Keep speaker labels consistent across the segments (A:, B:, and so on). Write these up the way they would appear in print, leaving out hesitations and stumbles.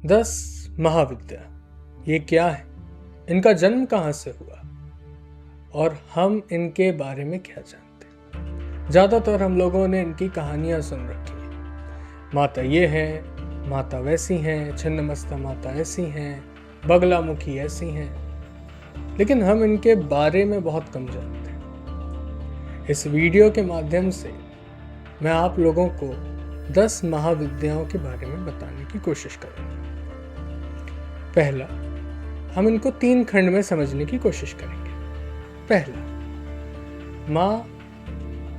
A: 10 महाविद्या ये क्या है, इनका जन्म कहाँ से हुआ और हम इनके बारे में क्या जानते हैं। ज़्यादातर हम लोगों ने इनकी कहानियाँ सुन रखी हैं। माता ये है, माता वैसी हैं, छिन्नमस्ता माता ऐसी हैं, बगलामुखी ऐसी हैं, लेकिन हम इनके बारे में बहुत कम जानते हैं। इस वीडियो के माध्यम से मैं आप लोगों को 10 महाविद्याओं के बारे में बताने की कोशिश करूंगा। पहला, हम इनको 3 खंड में समझने की कोशिश करेंगे। पहला, माँ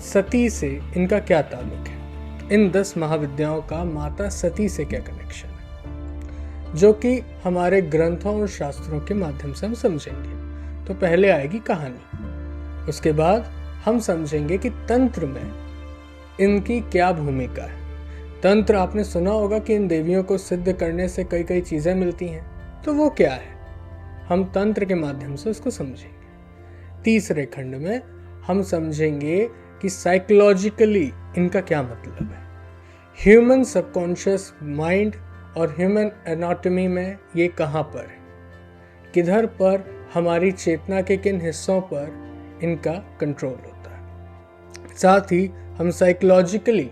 A: सती से इनका क्या ताल्लुक है। इन 10 महाविद्याओं का माता सती से क्या कनेक्शन है, जो कि हमारे ग्रंथों और शास्त्रों के माध्यम से हम समझेंगे। तो पहले आएगी कहानी, उसके बाद हम समझेंगे कि तंत्र में इनकी क्या भूमिका है। तंत्र आपने सुना होगा कि इन देवियों को सिद्ध करने से कई कई चीजें मिलती हैं, तो वो क्या है, हम तंत्र के माध्यम से उसको समझेंगे। तीसरे खंड में हम समझेंगे कि साइकोलॉजिकली इनका क्या मतलब है। ह्यूमन सबकॉन्शियस माइंड और ह्यूमन एनाटॉमी में ये कहाँ पर है, किधर पर हमारी चेतना के किन हिस्सों पर इनका कंट्रोल होता है। साथ ही हम साइकोलॉजिकली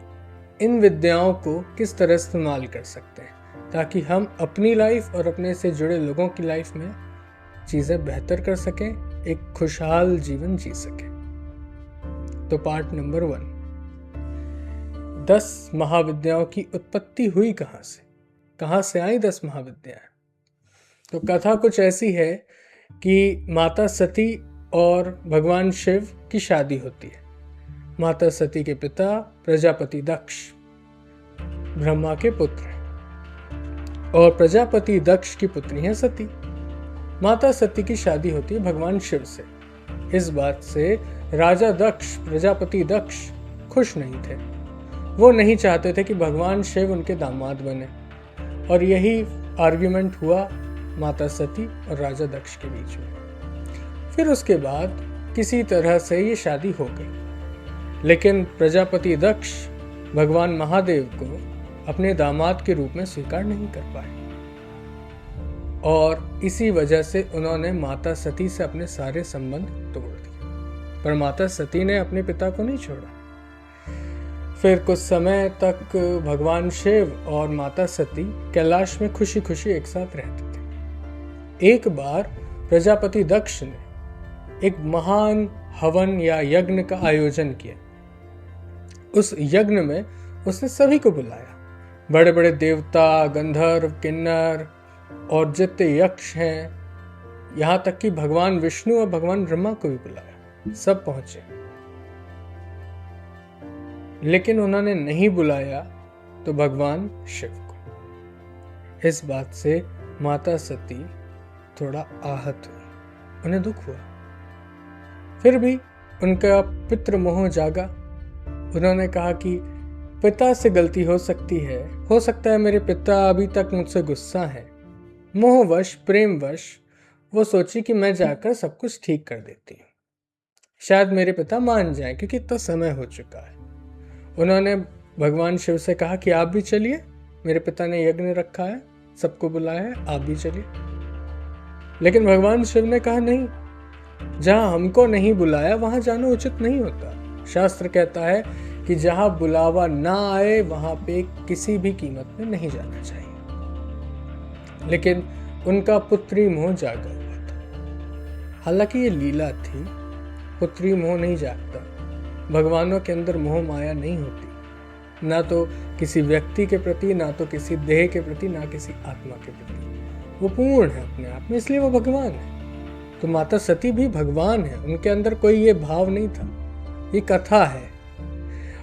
A: इन विद्याओं को किस तरह इस्तेमाल कर सकते हैं ताकि हम अपनी लाइफ और अपने से जुड़े लोगों की लाइफ में चीज़ें बेहतर कर सकें, एक खुशहाल जीवन जी सकें। तो पार्ट नंबर 1, 10 महाविद्याओं की उत्पत्ति हुई कहाँ से आई 10 महाविद्याएं। तो कथा कुछ ऐसी है कि माता सती और भगवान शिव की शादी होती है। माता सती के पिता प्रजापति दक्ष ब्रह्मा के पुत्र हैं और प्रजापति दक्ष की पुत्री है सती। माता सती की शादी होती है भगवान शिव से। इस बात से राजा दक्ष, प्रजापति दक्ष खुश नहीं थे। वो नहीं चाहते थे कि भगवान शिव उनके दामाद बने, और यही आर्ग्यूमेंट हुआ माता सती और राजा दक्ष के बीच में। फिर उसके बाद किसी तरह से ये शादी हो गई, लेकिन प्रजापति दक्ष भगवान महादेव को अपने दामाद के रूप में स्वीकार नहीं कर पाए, और इसी वजह से उन्होंने माता सती से अपने सारे संबंध तोड़ दिए। पर माता सती ने अपने पिता को नहीं छोड़ा। फिर कुछ समय तक भगवान शिव और माता सती कैलाश में खुशी खुशी एक साथ रहते थे। एक बार प्रजापति दक्ष ने एक महान हवन या यज्ञ का आयोजन किया। उस यज्ञ में उसने सभी को बुलाया, बड़े बड़े देवता, गंधर्व, किन्नर और जितने यक्ष हैं, यहाँ तक कि भगवान विष्णु और भगवान ब्रह्मा को भी बुलाया। सब पहुंचे, लेकिन उन्होंने नहीं बुलाया तो भगवान शिव को। इस बात से माता सती थोड़ा आहत हुई, उन्हें दुख हुआ। फिर भी उनका पितृमोह जागा। उन्होंने कहा कि पिता से गलती हो सकता है मेरे पिता अभी तक मुझसे गुस्सा है। मोहवश, प्रेमवश वो सोची कि मैं जाकर सब कुछ ठीक कर देती हूँ, शायद मेरे पिता मान जाएं, क्योंकि इतना समय हो चुका है। उन्होंने भगवान शिव से कहा कि आप भी चलिए, मेरे पिता ने यज्ञ रखा है, सबको बुलाया है, आप भी चलिए। लेकिन भगवान शिव ने कहा नहीं, जहां हमको नहीं बुलाया वहां जाना उचित नहीं होता। शास्त्र कहता है कि जहां बुलावा ना आए वहां पे किसी भी कीमत में नहीं जाना चाहिए। लेकिन उनका पुत्री मोह जागा हुआ था। हालांकि ये लीला थी, पुत्री मोह नहीं जागता। भगवानों के अंदर मोह माया नहीं होती, ना तो किसी व्यक्ति के प्रति, ना तो किसी देह के प्रति, ना किसी आत्मा के प्रति। वो पूर्ण है अपने आप में, इसलिए वो भगवान है। तो माता सती भी भगवान है, उनके अंदर कोई ये भाव नहीं था। ये कथा है,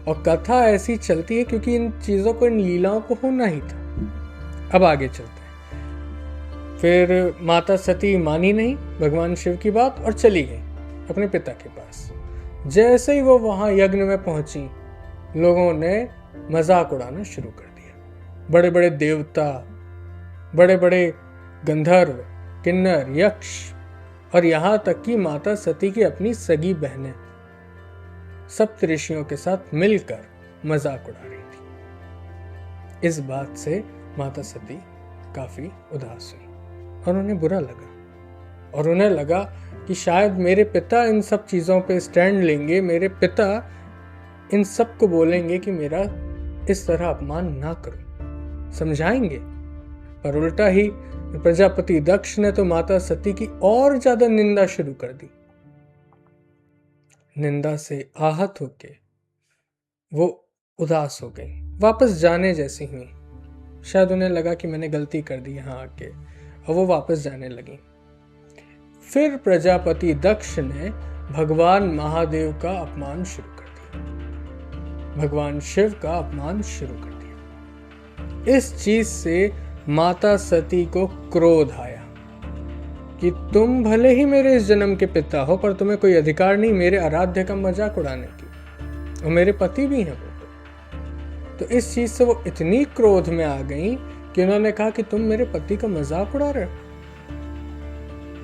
A: और कथा ऐसी चलती है क्योंकि इन चीजों को, इन लीलाओं को होना ही था। अब आगे चलते हैं। फिर माता सती मानी नहीं भगवान शिव की बात और चली गई अपने पिता के पास। जैसे ही वो वहां यज्ञ में पहुंची, लोगों ने मजाक उड़ाना शुरू कर दिया। बड़े बड़े देवता, बड़े बड़े गंधर्व, किन्नर, यक्ष और यहाँ तक कि माता सती की अपनी सगी बहनें सप्तऋषियों के साथ मिलकर मजाक उड़ा रही थी। इस बात से माता सती काफी उदास हुई और उन्हें बुरा लगा, और उन्हें लगा कि शायद मेरे पिता इन सब चीजों पे स्टैंड लेंगे, मेरे पिता इन सब को बोलेंगे कि मेरा इस तरह अपमान ना करो, समझाएंगे। पर उल्टा ही प्रजापति दक्ष ने तो माता सती की और ज्यादा निंदा शुरू कर दी। निंदा से आहत होके वो उदास हो गई, वापस जाने जैसी हुई। शायद उन्हें लगा कि मैंने गलती कर दी यहाँ आके, और वो वापस जाने लगी। फिर प्रजापति दक्ष ने भगवान महादेव का अपमान शुरू कर दिया, भगवान शिव का अपमान शुरू कर दिया। इस चीज से माता सती को क्रोध आया कि तुम भले ही मेरे इस जन्म के पिता हो, पर तुम्हें कोई अधिकार नहीं मेरे आराध्य का मजाक उड़ाने की, और मेरे पति भी हैं वो तो इस चीज से वो इतनी क्रोध में आ गई कि उन्होंने कहा कि तुम मेरे पति का मजाक उड़ा रहे हो,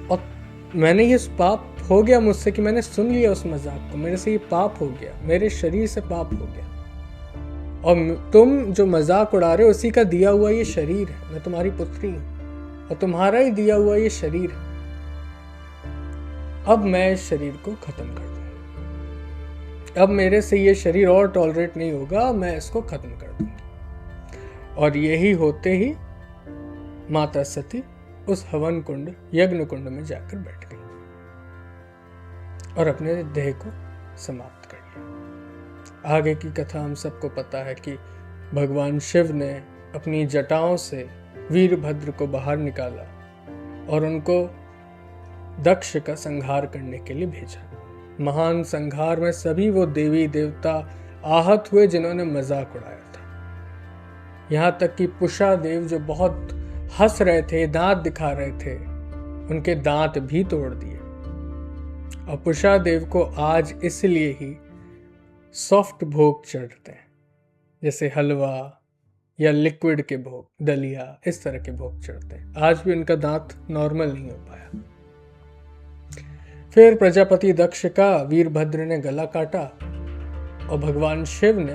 A: और मैंने ये पाप हो गया मुझसे कि मैंने सुन लिया उस मजाक को, मेरे से ये पाप हो गया, मेरे शरीर से पाप हो गया, और तुम जो मजाक उड़ा रहे हो उसी का दिया हुआ ये शरीर है, मैं तुम्हारी पुत्री हूं और तुम्हारा ही दिया हुआ ये शरीर है। अब मैं इस शरीर को खत्म कर दूंगी, अब मेरे से ये शरीर और टॉलरेट नहीं होगा, मैं इसको खत्म कर दूंगी। और यही होते ही माता सती उस हवन कुंड यज्ञ कुंड में जाकर बैठ गई और अपने देह को समाप्त कर लिया। आगे की कथा हम सबको पता है कि भगवान शिव ने अपनी जटाओं से वीरभद्र को बाहर निकाला और उनको दक्ष का संहार करने के लिए भेजा। महान संहार में सभी वो देवी देवता आहत हुए जिन्होंने मजाक उड़ाया था। यहां तक कि पुषा देव जो बहुत हंस रहे थे, दांत दिखा रहे थे, उनके दांत भी तोड़ दिए। और पुषा देव को आज इसलिए ही सॉफ्ट भोग चढ़ते हैं, जैसे हलवा या लिक्विड के भोग, दलिया, इस तरह के भोग चढ़ते हैं। आज भी उनका दांत नॉर्मल नहीं हो पाया। फिर प्रजापति दक्ष का वीरभद्र ने गला काटा और भगवान शिव ने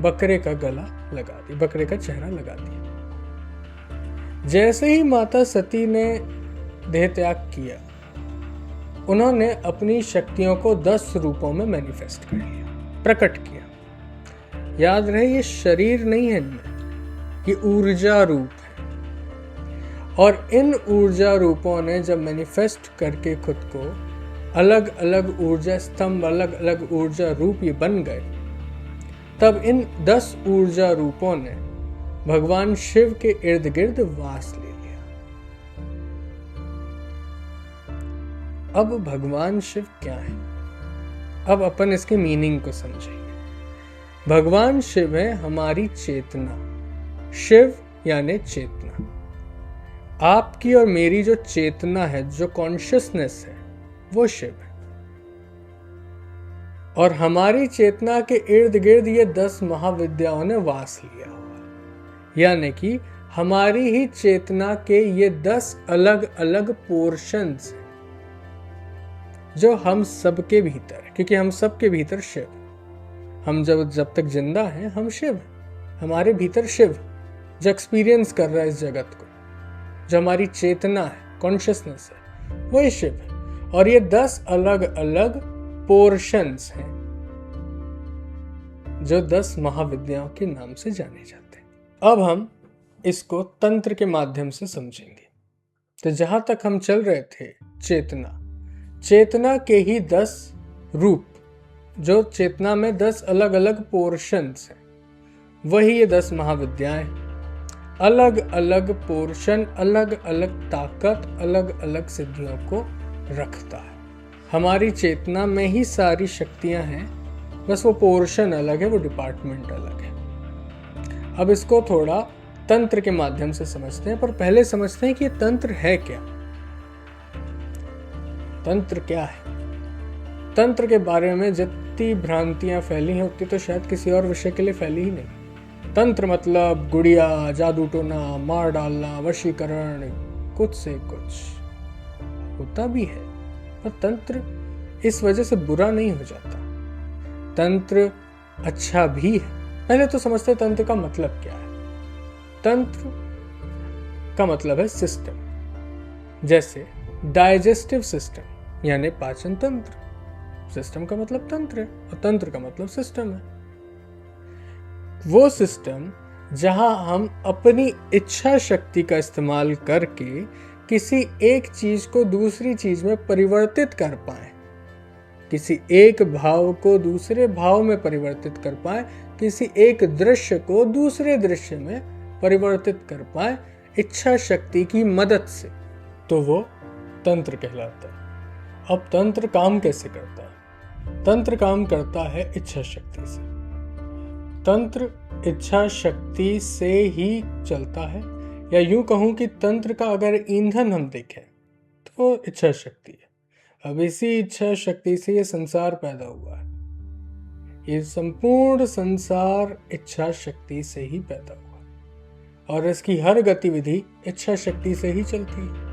A: बकरे का गला लगा दिया, बकरे का चेहरा लगा दिया। जैसे ही माता सती ने देह त्याग किया, उन्होंने अपनी शक्तियों को 10 रूपों में मैनिफेस्ट कर लिया, प्रकट किया। याद रहे ये शरीर नहीं है इनमें, ये ऊर्जा रूप है। और इन ऊर्जा रूपों ने जब मैनिफेस्ट करके खुद को अलग अलग ऊर्जा स्तंभ, अलग अलग ऊर्जा रूप ये बन गए, तब इन 10 ऊर्जा रूपों ने भगवान शिव के इर्द गिर्द वास ले लिया। अब भगवान शिव क्या है? अब अपन इसके मीनिंग को समझेंगे। भगवान शिव है हमारी चेतना। शिव यानी चेतना। आपकी और मेरी जो चेतना है, जो कॉन्शियसनेस है, वो शिव है। और हमारी चेतना के इर्द गिर्द ये 10 महाविद्याओं ने वास लिया हुआ, यानी कि हमारी ही चेतना के ये 10 अलग अलग पोर्शंस हैं जो हम सबके भीतर है, क्योंकि हम सबके भीतर शिव। हम जब तक जिंदा हैं हम शिव हैं। हमारे भीतर शिव जो एक्सपीरियंस कर रहा है इस जगत को, जो हमारी चेतना है, कॉन्शियसनेस है, वही शिव है। और ये 10 अलग अलग पोर्शंस हैं जो 10 महाविद्याओं के नाम से जाने जाते हैं। अब हम इसको तंत्र के माध्यम से समझेंगे। तो जहां तक हम चल रहे थे, चेतना के ही 10 रूप, जो चेतना में 10 अलग अलग पोर्शंस हैं, वही ये 10 महाविद्याएं। अलग अलग पोर्शन, अलग अलग ताकत, अलग अलग सिद्धियों को रखता है। हमारी चेतना में ही सारी शक्तियां हैं, बस वो पोर्शन अलग है, वो डिपार्टमेंट अलग है। अब इसको थोड़ा तंत्र के माध्यम से समझते हैं, पर पहले समझते हैं कि ये तंत्र है क्या। तंत्र क्या है? तंत्र के बारे में जितनी भ्रांतियां फैली हैं उतनी तो शायद किसी और विषय के लिए फैली ही नहीं। तंत्र मतलब गुड़िया, जादू टोना, मार डालना, वशीकरण, कुछ से कुछ होता भी है, पर तंत्र इस वजह से बुरा नहीं हो जाता। तंत्र अच्छा भी है। पहले तो समझते तंत्र का मतलब क्या है। तंत्र का मतलब है सिस्टम। जैसे डाइजेस्टिव सिस्टम यानी पाचन तंत्र, सिस्टम का मतलब तंत्र है और तंत्र का मतलब सिस्टम है। वो सिस्टम जहां हम अपनी इच्छा शक्ति का इस्तेमाल करके किसी एक चीज को दूसरी चीज में परिवर्तित कर पाए, किसी एक भाव को दूसरे भाव में परिवर्तित कर पाए, किसी एक दृश्य को दूसरे दृश्य में परिवर्तित कर पाए इच्छा शक्ति की मदद से, तो वो तंत्र कहलाता है। अब तंत्र काम कैसे करता है? तंत्र काम करता है इच्छा शक्ति से। तंत्र इच्छा शक्ति से ही चलता है, या यूं कहूं कि तंत्र का अगर ईंधन हम देखें तो इच्छा शक्ति है। अब इसी इच्छा शक्ति से ये संसार पैदा हुआ है। ये संपूर्ण संसार इच्छा शक्ति से ही पैदा हुआ और इसकी हर गतिविधि इच्छा शक्ति से ही चलती है।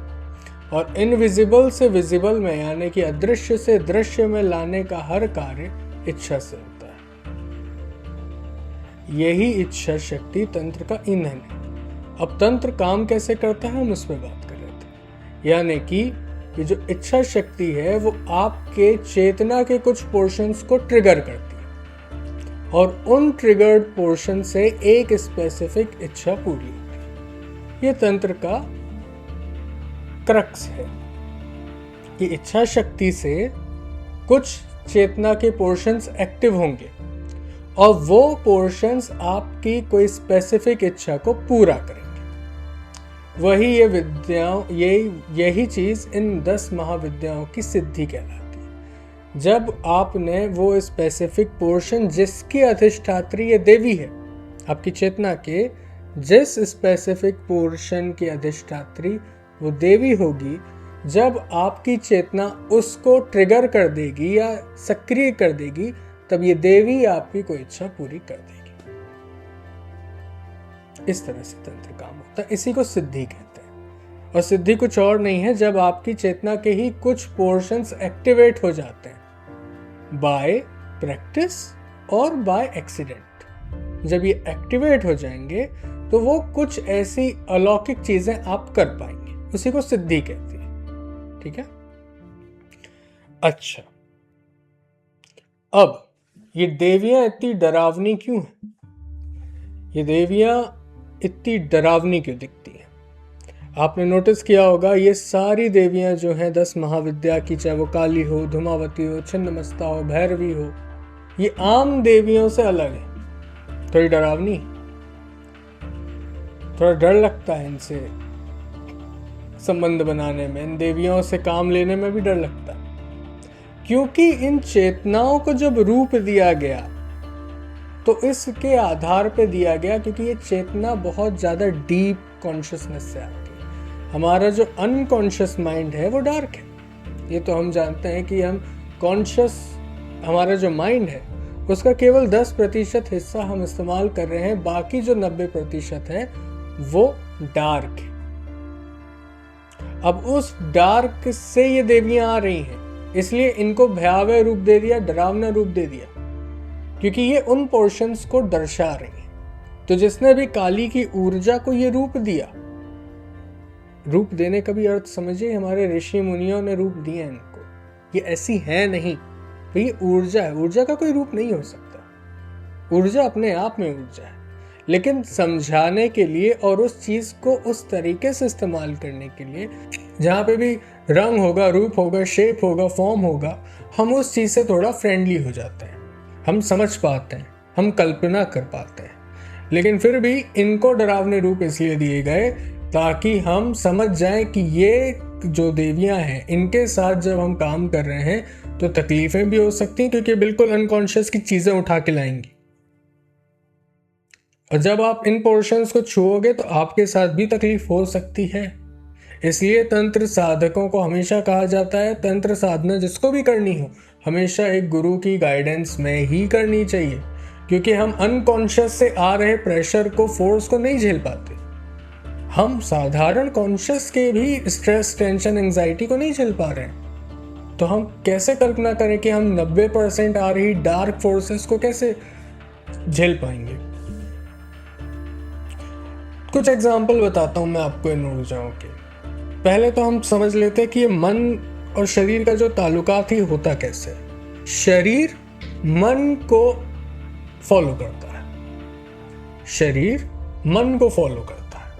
A: और इनविजिबल से विजिबल में यानी कि अदृश्य से दृश्य में लाने का हर कार्य इच्छा से होता है। यही इच्छा शक्ति तंत्र का ईंधन है। अब तंत्र काम कैसे करता है हम उस पर बात कर रहे थे। यानी कि ये जो इच्छा शक्ति है वो आपके चेतना के कुछ पोर्शंस को ट्रिगर करती है और उन ट्रिगर्ड पोर्शन से एक स्पेसिफिक इच्छा पूरी होती है। ये तंत्र का क्रक्स है कि इच्छा शक्ति से कुछ चेतना के पोर्शंस एक्टिव होंगे और वो पोर्शंस आपकी कोई स्पेसिफिक इच्छा को पूरा करेंगे। वही ये विद्याओं यही चीज इन 10 महाविद्याओं की सिद्धि कहलाती है। जब आपने वो स्पेसिफिक पोर्शन जिसकी अधिष्ठात्री ये देवी है, आपकी चेतना के जिस स्पेसिफिक पोर्शन की अधिष्ठात्री वो देवी होगी, जब आपकी चेतना उसको ट्रिगर कर देगी या सक्रिय कर देगी, तब ये देवी आपकी कोई इच्छा पूरी कर देगी। इस तरह से तंत्र काम होता है। इसी को सिद्धि कहते हैं। और सिद्धि कुछ और नहीं है, जब आपकी चेतना के ही कुछ पोर्शंस एक्टिवेट हो जाते हैं बाय प्रैक्टिस और बाय एक्सीडेंट। जब ये एक्टिवेट हो जाएंगे तो वो कुछ ऐसी अलौकिक चीजें आप कर पाएंगे, उसी को सिद्धि कहती है। ठीक है। अच्छा, अब ये देवियां इतनी डरावनी क्यों हैं? ये देवियां इतनी डरावनी क्यों दिखती हैं? आपने नोटिस किया होगा ये सारी देवियां जो हैं 10 महाविद्या की, चाहे वो काली हो, धूमावती हो, छिन्नमस्ता हो, भैरवी हो, ये आम देवियों से अलग है। थोड़ी डरावनी, थोड़ा डर लगता है इनसे संबंध बनाने में, इन देवियों से काम लेने में भी डर लगता है, क्योंकि इन चेतनाओं को जब रूप दिया गया तो इसके आधार पे दिया गया क्योंकि ये चेतना बहुत ज्यादा डीप कॉन्शियसनेस से आती है। हमारा जो अनकॉन्शियस माइंड है वो डार्क है। ये तो हम जानते हैं कि हम कॉन्शियस, हमारा जो माइंड है उसका केवल 10% हिस्सा हम इस्तेमाल कर रहे हैं, बाकी जो 90% है वो डार्क है। अब उस डार्क से ये देवियां आ रही हैं, इसलिए इनको भयावह रूप दे दिया, डरावना रूप दे दिया, क्योंकि ये उन पोर्शंस को दर्शा रही हैं। तो जिसने भी काली की ऊर्जा को ये रूप दिया, रूप देने का भी अर्थ समझिए, हमारे ऋषि मुनियों ने रूप दिए इनको। ये ऐसी है नहीं, तो ये ऊर्जा है। ऊर्जा का कोई रूप नहीं हो सकता। ऊर्जा अपने आप में ऊर्जा है, लेकिन समझाने के लिए और उस चीज को उस तरीके से इस्तेमाल करने के लिए जहाँ पे भी रंग होगा, रूप होगा, शेप होगा, फॉर्म होगा, हम उस चीज से थोड़ा फ्रेंडली हो जाते हैं, हम समझ पाते हैं, हम कल्पना कर पाते हैं। लेकिन फिर भी इनको डरावने रूप इसलिए दिए गए ताकि हम समझ जाएं कि ये जो देवियां हैं इनके साथ जब हम काम कर रहे हैं तो तकलीफें भी हो सकती हैं, क्योंकि बिल्कुल अनकॉन्शियस की चीजें उठा के लाएंगी। और जब आप इन पोर्शंस को छुओगे तो आपके साथ भी तकलीफ हो सकती है। इसलिए तंत्र साधकों को हमेशा कहा जाता है, तंत्र साधना जिसको भी करनी हो हमेशा एक गुरु की गाइडेंस में ही करनी चाहिए, क्योंकि हम अनकॉन्शियस से आ रहे प्रेशर को, फोर्स को नहीं झेल पाते। हम साधारण कॉन्शियस के भी स्ट्रेस, टेंशन, एंजाइटी को नहीं झेल पा रहे हैं, तो हम कैसे कल्पना करें कि हम 90% आ रही डार्क फोर्सेस को कैसे झेल पाएंगे। कुछ एग्जाम्पल बताता हूं मैं आपको इन ऊर्जाओं के। पहले तो हम समझ लेते हैं कि ये मन और शरीर का जो ताल्लुकात ही होता कैसे है। शरीर मन को फॉलो करता है, शरीर मन को फॉलो करता है,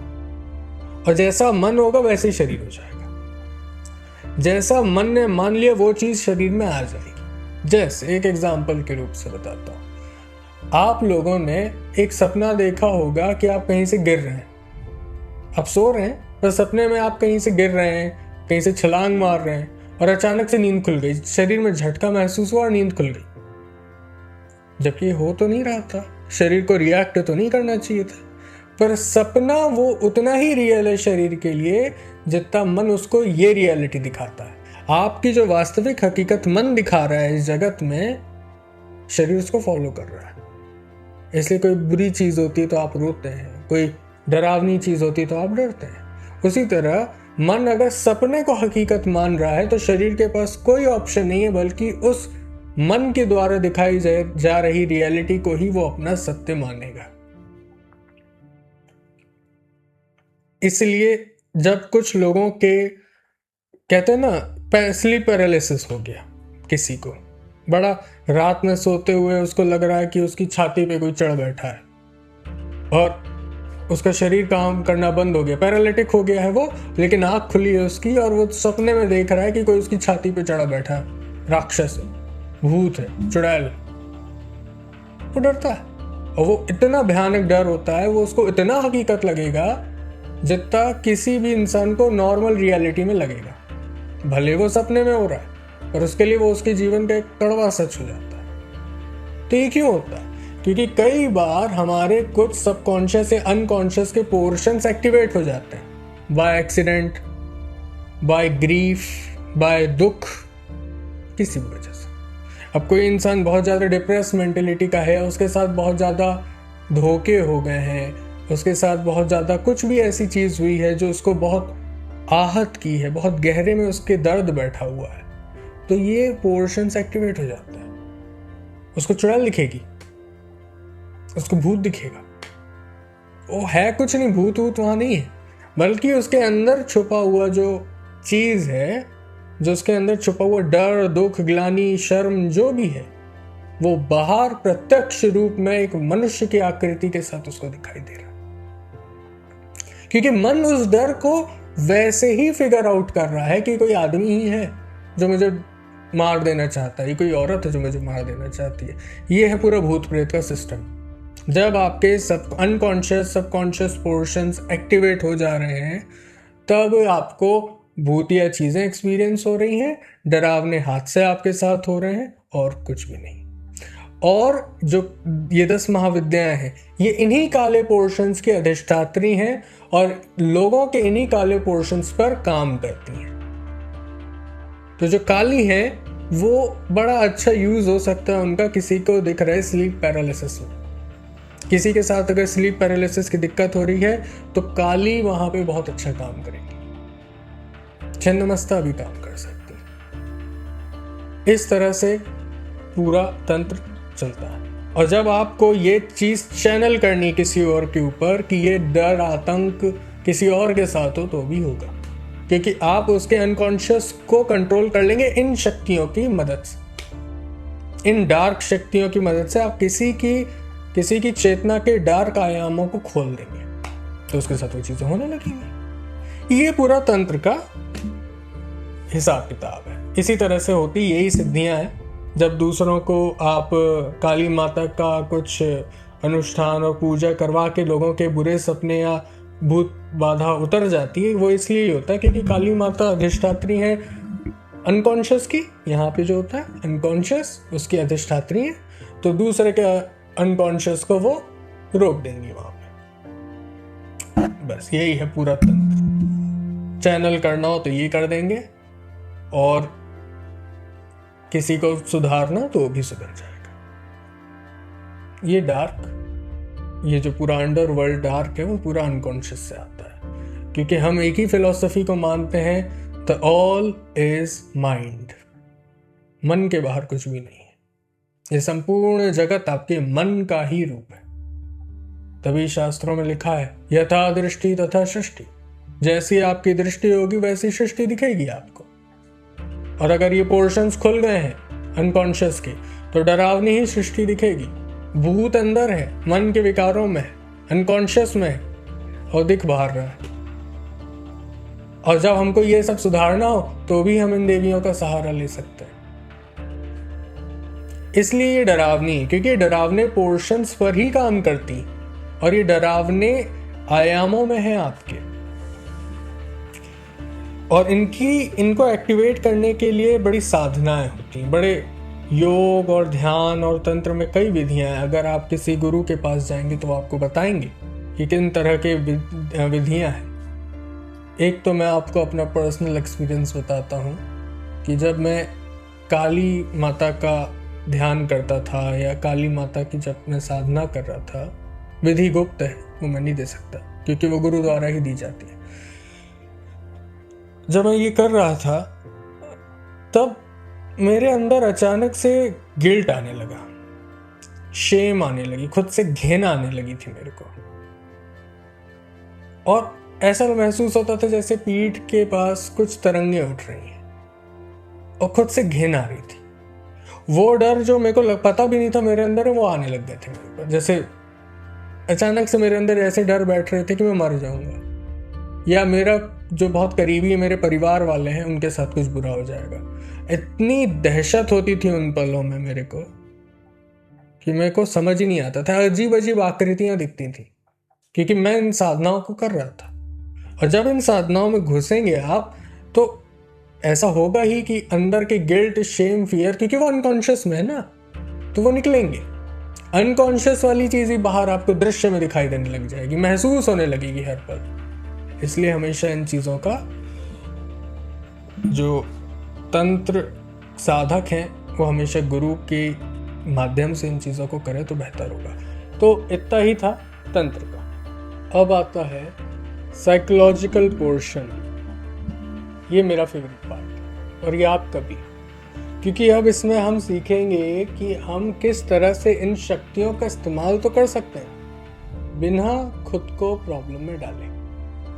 A: और जैसा मन होगा वैसे ही शरीर हो जाएगा। जैसा मन ने मान लिया वो चीज शरीर में आ जाएगी। जैसे एक एग्जाम्पल के रूप से बताता हूं, आप लोगों ने एक सपना देखा होगा कि आप कहीं से गिर रहे हैं। आप सो रहे हैं पर सपने में आप कहीं से गिर रहे हैं, कहीं से छलांग मार रहे हैं, और अचानक से नींद खुल गई, शरीर में झटका महसूस हुआ और नींद खुल गई। जबकि हो तो नहीं रहा था, शरीर को रिएक्ट तो नहीं करना चाहिए था, पर सपना वो उतना ही रियल है शरीर के लिए जितना मन उसको ये रियलिटी दिखाता है। आपकी जो वास्तविक हकीकत मन दिखा रहा है इस जगत में, शरीर उसको फॉलो कर रहा है। इसलिए कोई बुरी चीज होती है तो आप रोते हैं, कोई डरावनी चीज होती है तो आप डरते हैं। उसी तरह मन अगर सपने को हकीकत मान रहा है तो शरीर के पास कोई ऑप्शन नहीं है बल्कि उस मन के द्वारा दिखाई जा रही रियलिटी को ही वो अपना सत्य मानेगा। इसलिए जब कुछ लोगों के कहते हैं ना स्लीप पैरालिसिस हो गया, किसी को बड़ा रात में सोते हुए उसको लग रहा है कि उसकी छाती पे कोई चढ़ बैठा है और उसका शरीर काम करना बंद हो गया, पैरालिटिक हो गया है वो, लेकिन आंख खुली है उसकी और वो सपने में देख रहा है कि कोई उसकी छाती पे चढ़ा बैठा है, राक्षस है, भूत है, चुड़ैल। वो डरता है और वो इतना भयानक डर होता है, वो उसको इतना हकीकत लगेगा जितना किसी भी इंसान को नॉर्मल रियलिटी में लगेगा। भले वो सपने में हो रहा है पर उसके लिए वो उसके जीवन का एक कड़वा सच हो जाता है। तो ये क्यों होता है? क्योंकि कई बार हमारे कुछ सबकॉन्शियस या अनकॉन्शियस के पोर्शंस एक्टिवेट हो जाते हैं by accident, by grief, by दुख, किसी भी वजह से। अब कोई इंसान बहुत ज़्यादा डिप्रेस मेंटेलिटी का है, उसके साथ बहुत ज़्यादा धोखे हो गए हैं, उसके साथ बहुत ज़्यादा कुछ भी ऐसी चीज़ हुई है जो उसको बहुत आहत की है, बहुत गहरे में उसके दर्द बैठा हुआ है, तो ये पोर्शंस एक्टिवेट हो जाते हैं। उसको चुड़ैल दिखेगी, उसको भूत दिखेगा। वो है कुछ नहीं, भूत वूत वहां नहीं है, बल्कि उसके अंदर छुपा हुआ जो चीज है, जो उसके अंदर छुपा हुआ डर, दुख, ग्लानि, शर्म जो भी है, वो बाहर प्रत्यक्ष रूप में एक मनुष्य की आकृति के साथ उसको दिखाई दे रहा है। क्योंकि मन उस डर को वैसे ही फिगर आउट कर रहा है कि कोई आदमी ही है जो मुझे मार देना चाहता है, ये कोई औरत है जो मुझे मार देना चाहती है। ये है पूरा भूत प्रेत का सिस्टम। जब आपके अनकॉन्शियस सबकॉन्शियस पोर्शंस एक्टिवेट हो जा रहे हैं तब आपको भूतिया चीजें एक्सपीरियंस हो रही हैं, डरावने हादसे आपके साथ हो रहे हैं और कुछ भी नहीं। और जो ये 10 महाविद्याएं हैं ये इन्हीं काले पोर्शंस की अधिष्ठात्री हैं और लोगों के इन्हीं काले पोर्शंस पर काम करती हैं। तो जो काली है वो बड़ा अच्छा यूज हो सकता है उनका, किसी को दिख रहा है स्लीप पैरालिसिस में, किसी के साथ अगर स्लीप पैरालिसिस की दिक्कत हो रही है तो काली वहां पे बहुत अच्छा काम करेगी, छिन्नमस्ता भी काम कर सकती है। इस तरह से पूरा तंत्र चलता है। और जब आपको ये चीज चैनल करनी किसी और के ऊपर कि ये डर आतंक किसी और के साथ हो तो भी होगा, क्योंकि आप उसके अनकॉन्शियस को कंट्रोल कर लेंगे इन शक्तियों की मदद से, इन डार्क शक्तियों की मदद से आप किसी की चेतना के डार्क आयामों को खोल देंगे तो उसके साथ वो चीजें होने लगेंगी। ये पूरा तंत्र का हिसाब किताब है। इसी तरह से होती यही सिद्धियां हैं। जब दूसरों को आप काली माता का कुछ अनुष्ठान और पूजा करवा के लोगों के बुरे सपने या भूत बाधा उतर जाती है, वो इसलिए होता है क्योंकि काली माता अधिष्ठात्री है अनकॉन्शियस की। यहाँ पे जो होता है अनकॉन्शियस उसकी अधिष्ठात्री है, तो दूसरे के अनकॉन्शियस को वो रोक देंगी वहां पे। बस यही है पूरा तंत्र। चैनल करना हो तो ये कर देंगे और किसी को सुधारना तो वो भी सुधर जाएगा। ये डार्क, ये जो पूरा अंडर वर्ल्ड डार्क है वो पूरा अनकॉन्शियस से आता है, क्योंकि हम एक ही फिलॉसफी को मानते हैं, द ऑल इज माइंड। मन के बाहर कुछ भी नहीं है, ये संपूर्ण जगत आपके मन का ही रूप है। तभी शास्त्रों में लिखा है यथा दृष्टि तथा सृष्टि, जैसी आपकी दृष्टि होगी वैसी सृष्टि दिखेगी आपको। और अगर ये पोर्शंस खुल गए हैं अनकॉन्शियस के, तो डरावनी ही सृष्टि दिखेगी। भूत अंदर है, मन के विकारों में है, अनकॉन्शियस में है, और दिख बाहर रहा है। और जब हमको ये सब सुधारना हो तो भी हम इन देवियों का सहारा ले सकते हैं। इसलिए ये डरावनी है, क्योंकि डरावने पोर्शंस पर ही काम करती, और ये डरावने आयामों में है आपके। और इनको एक्टिवेट करने के लिए बड़ी साधनाएं होती हैं, बड़े योग और ध्यान और तंत्र में कई विधियां हैं। अगर आप किसी गुरु के पास जाएंगे तो वो आपको बताएंगे कि किन तरह के विधियां हैं। एक तो मैं आपको अपना पर्सनल एक्सपीरियंस बताता हूँ कि जब मैं काली माता का ध्यान करता था या काली माता की जब मैं साधना कर रहा था, विधि गुप्त है, वो मैं नहीं दे सकता क्योंकि वो गुरु द्वारा ही दी जाती है। जब मैं ये कर रहा था तब मेरे अंदर अचानक से गिल्ट आने लगा, शेम आने लगी, खुद से घृणा आने लगी थी मेरे को। और ऐसा महसूस होता था जैसे पीठ के पास कुछ तरंगे उठ रही हैं और खुद से घृणा आ रही थी। वो डर जो मेरे को पता भी नहीं था मेरे अंदर है, वो आने लग गए थे मेरे पर। जैसे अचानक से मेरे अंदर ऐसे डर बैठ रहे थे कि मैं मर जाऊंगा, या मेरा जो बहुत करीबी है, मेरे परिवार वाले हैं, उनके साथ कुछ बुरा हो जाएगा। इतनी दहशत होती थी उन पलों में मेरे को कि मेरे को समझ ही नहीं आता था। अजीब अजीब आकृतियां दिखती थी क्योंकि मैं इन साधनाओं को कर रहा था। और जब इन साधनाओं में घुसेंगे आप तो ऐसा होगा ही कि अंदर के गिल्ट, शेम, फियर, क्योंकि वो अनकॉन्शियस में है ना, तो वो निकलेंगे। अनकॉन्शियस वाली चीज ही बाहर आपको दृश्य में दिखाई देने लग जाएगी, महसूस होने लगेगी हर पल। इसलिए हमेशा इन चीजों का जो तंत्र साधक हैं वो हमेशा गुरु के माध्यम से इन चीजों को करें तो बेहतर होगा। तो इतना ही था तंत्र का। अब आता है साइकोलॉजिकल पोर्शन। ये मेरा फेवरेट पार्ट है और ये आपका भी, क्योंकि अब इसमें हम सीखेंगे कि हम किस तरह से इन शक्तियों का इस्तेमाल तो कर सकते हैं बिना खुद को प्रॉब्लम में डाले,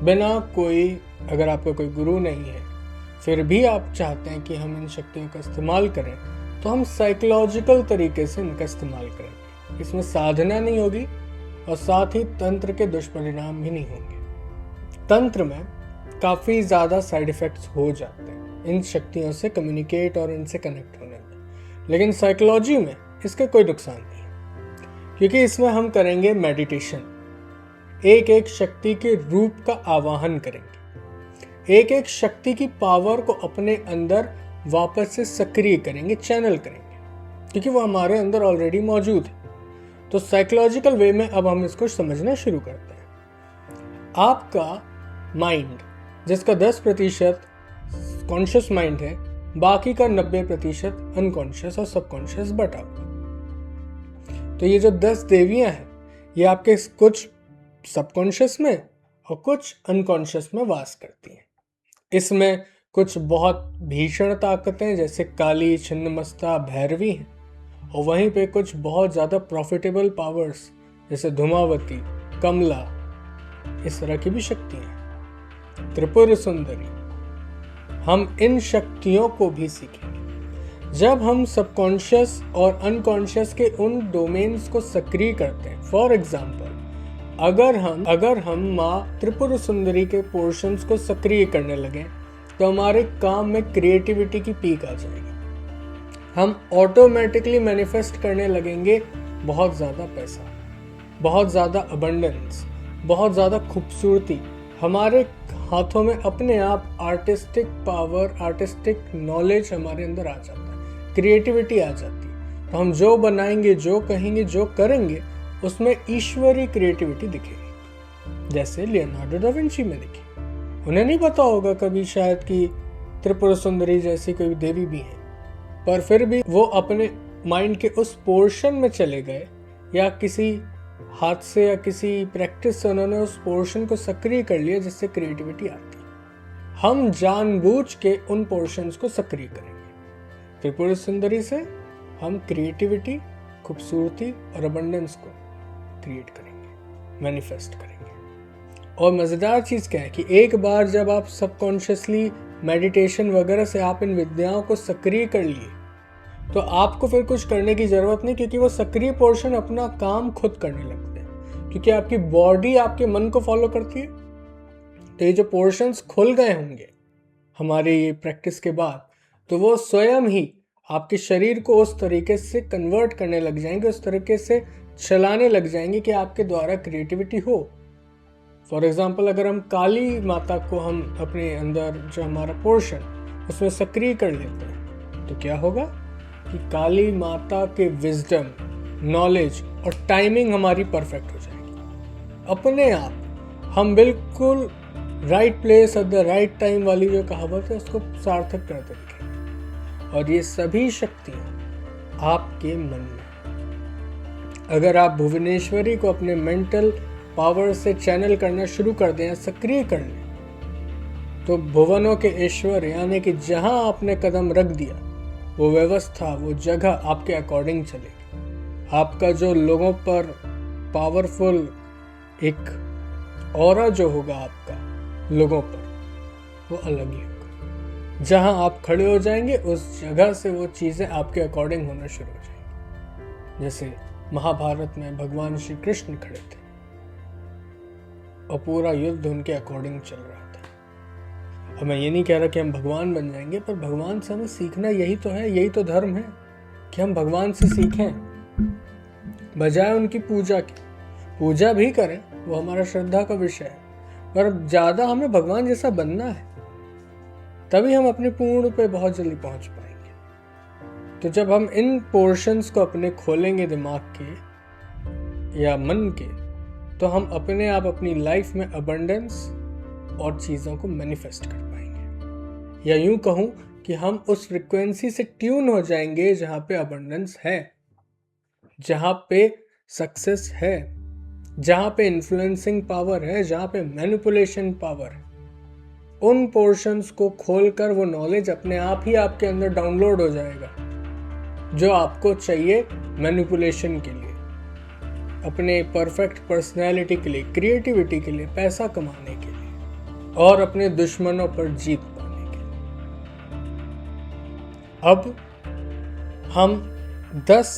A: बिना कोई, अगर आपका कोई गुरु नहीं है फिर भी आप चाहते हैं कि हम इन शक्तियों का इस्तेमाल करें, तो हम साइकोलॉजिकल तरीके से इनका इस्तेमाल करेंगे। इसमें साधना नहीं होगी और साथ ही तंत्र के दुष्परिणाम भी नहीं होंगे। तंत्र में काफ़ी ज़्यादा साइड इफ़ेक्ट्स हो जाते हैं इन शक्तियों से कम्युनिकेट और इनसे कनेक्ट होने में, लेकिन साइकोलॉजी में इसके कोई नुकसान नहीं है, क्योंकि इसमें हम करेंगे मेडिटेशन। एक एक शक्ति के रूप का आवाहन करेंगे, एक एक शक्ति की पावर को अपने अंदर वापस से सक्रिय करेंगे, चैनल करेंगे, क्योंकि वो हमारे अंदर ऑलरेडी मौजूद है। तो साइकोलॉजिकल वे में अब हम इसको समझना शुरू करते हैं। आपका माइंड, जिसका 10% कॉन्शियस माइंड है, बाकी का 90% अनकॉन्शियस और सबकॉन्शियस बटा हुआ। तो ये जो 10 देवियां हैं ये आपके कुछ सबकॉन्शियस में और कुछ अनकॉन्शियस में वास करती हैं। इसमें कुछ बहुत भीषण ताकतें जैसे काली, छिन्नमस्ता, भैरवी हैं, और वहीं पे कुछ बहुत ज़्यादा प्रॉफिटेबल पावर्स जैसे धूमावती, कमला, इस तरह की भी शक्तियाँ हैं, त्रिपुर सुंदरी। हम इन शक्तियों को भी सीखेंगे। जब हम सबकॉन्शियस और अनकॉन्शियस के उन डोमेन्स को सक्रिय करते हैं, फॉर एग्जाम्पल अगर हम माँ त्रिपुर सुंदरी के पोर्शंस को सक्रिय करने लगे तो हमारे काम में क्रिएटिविटी की पीक आ जाएगी। हम ऑटोमेटिकली मैनिफेस्ट करने लगेंगे बहुत ज़्यादा पैसा, बहुत ज़्यादा अबंडेंस, बहुत ज़्यादा खूबसूरती। हमारे हाथों में अपने आप आर्टिस्टिक पावर, आर्टिस्टिक नॉलेज हमारे अंदर आ जाता है, क्रिएटिविटी आ जाती है। तो हम जो बनाएंगे, जो कहेंगे, जो करेंगे, उसमें ईश्वरी क्रिएटिविटी दिखेगी, जैसे लियोनार्डो दा विंची में दिखी। उन्हें नहीं पता होगा कभी शायद कि त्रिपुर सुंदरी जैसी कोई देवी भी है, पर फिर भी वो अपने माइंड के उस पोर्शन में चले गए, या किसी हाथ से या किसी प्रैक्टिस से उन्होंने उस पोर्शन को सक्रिय कर लिया जिससे क्रिएटिविटी आती है। हम जानबूझ के उन पोर्शंस को सक्रिय करेंगे। त्रिपुर सुंदरी से हम क्रिएटिविटी, खूबसूरती और अबंडेंस को क्रिएट करेंगे। मैनिफेस्ट करेंगे। और मज़ेदार चीज़ क्या है कि एक बार जब आप सबकॉन्शियसली मेडिटेशन वगैरह से आप इन विद्याओं को सक्रिय कर लिए, तो आपको फिर कुछ करने की ज़रूरत नहीं, क्योंकि वो सक्रिय पोर्शन अपना काम खुद करने लगते हैं, क्योंकि आपकी बॉडी आपके मन को फॉलो करती है। तो ये जो पोर्शंस खुल गए होंगे हमारे ये प्रैक्टिस के बाद, तो वो स्वयं ही आपके शरीर को उस तरीके से कन्वर्ट करने लग जाएंगे, उस तरीके से चलाने लग जाएंगे कि आपके द्वारा क्रिएटिविटी हो। फॉर एग्जाम्पल, अगर हम काली माता को हम अपने अंदर जो हमारा पोर्शन उसमें सक्रिय कर लेते हैं, तो क्या होगा कि काली माता के विजडम, नॉलेज और टाइमिंग हमारी परफेक्ट हो जाएगी। अपने आप हम बिल्कुल right place at the right time वाली जो कहावत है उसको सार्थक करते दिखेंगे। और ये सभी शक्तियाँ आपके मन में। अगर आप भुवनेश्वरी को अपने मेंटल पावर से चैनल करना शुरू कर दें, सक्रिय कर लें, तो भुवनों के ईश्वर यानी कि जहां आपने कदम रख दिया वो व्यवस्था, वो जगह आपके अकॉर्डिंग चलेगी। आपका जो लोगों पर पावरफुल एक ऑरा जो होगा आपका लोगों पर, वो अलग ही होगा। जहां आप खड़े हो जाएंगे उस जगह से वो चीजें आपके अकॉर्डिंग होना शुरू हो जाएंगी। जैसे महाभारत में भगवान श्री कृष्ण खड़े थे और पूरा युद्ध उनके अकॉर्डिंग चल रहा था। अब मैं ये नहीं कह रहा कि हम भगवान बन जाएंगे, पर भगवान से हमें सीखना यही तो है, यही तो धर्म है कि हम भगवान से सीखें, बजाय उनकी पूजा की। पूजा भी करें, वो हमारा श्रद्धा का विषय है, पर ज्यादा हमें भगवान जैसा बनना है, तभी हम अपने पूर्ण पे बहुत जल्दी पहुंच पाएंगे। तो जब हम इन पोर्शंस को अपने खोलेंगे दिमाग के या मन के, तो हम अपने आप अपनी लाइफ में अबंडेंस और चीज़ों को मैनिफेस्ट कर पाएंगे। या यूं कहूं कि हम उस फ्रिक्वेंसी से ट्यून हो जाएंगे जहां पे अबंडेंस है, जहां पे सक्सेस है, जहां पे इन्फ्लुएंसिंग पावर है, जहां पे मैनिपुलेशन पावर है। उन पोर्शंस को खोलकर वो नॉलेज अपने आप ही आपके अंदर डाउनलोड हो जाएगा जो आपको चाहिए मैनिपुलेशन के लिए, अपने परफेक्ट पर्सनैलिटी के लिए, क्रिएटिविटी के लिए, पैसा कमाने के लिए और अपने दुश्मनों पर जीत पाने के लिए। अब हम 10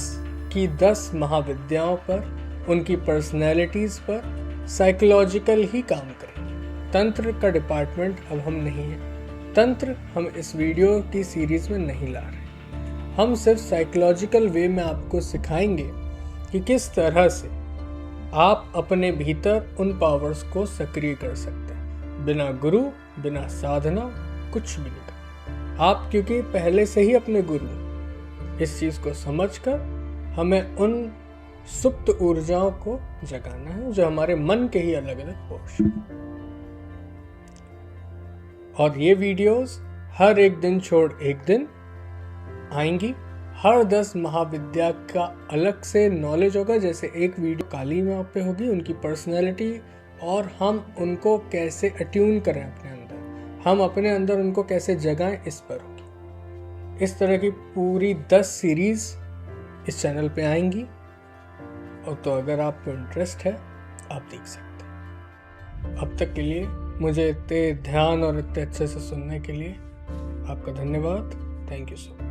A: की 10 महाविद्याओं पर, उनकी पर्सनैलिटीज पर साइकोलॉजिकल ही काम करेंगे। तंत्र का डिपार्टमेंट अब हम नहीं है, तंत्र हम इस वीडियो की सीरीज में नहीं ला रहे। हम सिर्फ साइकोलॉजिकल वे में आपको सिखाएंगे कि किस तरह से आप अपने भीतर उन पावर्स को सक्रिय कर सकते हैं, बिना गुरु, बिना साधना, कुछ भी नहीं। आप क्योंकि पहले से ही अपने गुरु, इस चीज को समझकर हमें उन सुप्त ऊर्जाओं को जगाना है जो हमारे मन के ही अलग अलग पोर्शन। और ये वीडियोस हर एक दिन छोड़ एक दिन आएंगी। हर 10 महाविद्या का अलग से नॉलेज होगा। जैसे एक वीडियो काली माँ पे होगी, उनकी पर्सनैलिटी, और हम उनको कैसे अट्यून करें अपने अंदर, हम अपने अंदर उनको कैसे जगाएं, इस पर होगी। इस तरह की पूरी 10 सीरीज इस चैनल पे आएंगी। और तो अगर आपको इंटरेस्ट है आप देख सकते हैं। अब तक के लिए मुझे इतने ध्यान और इतने अच्छे से सुनने के लिए आपका धन्यवाद। Thank you so much.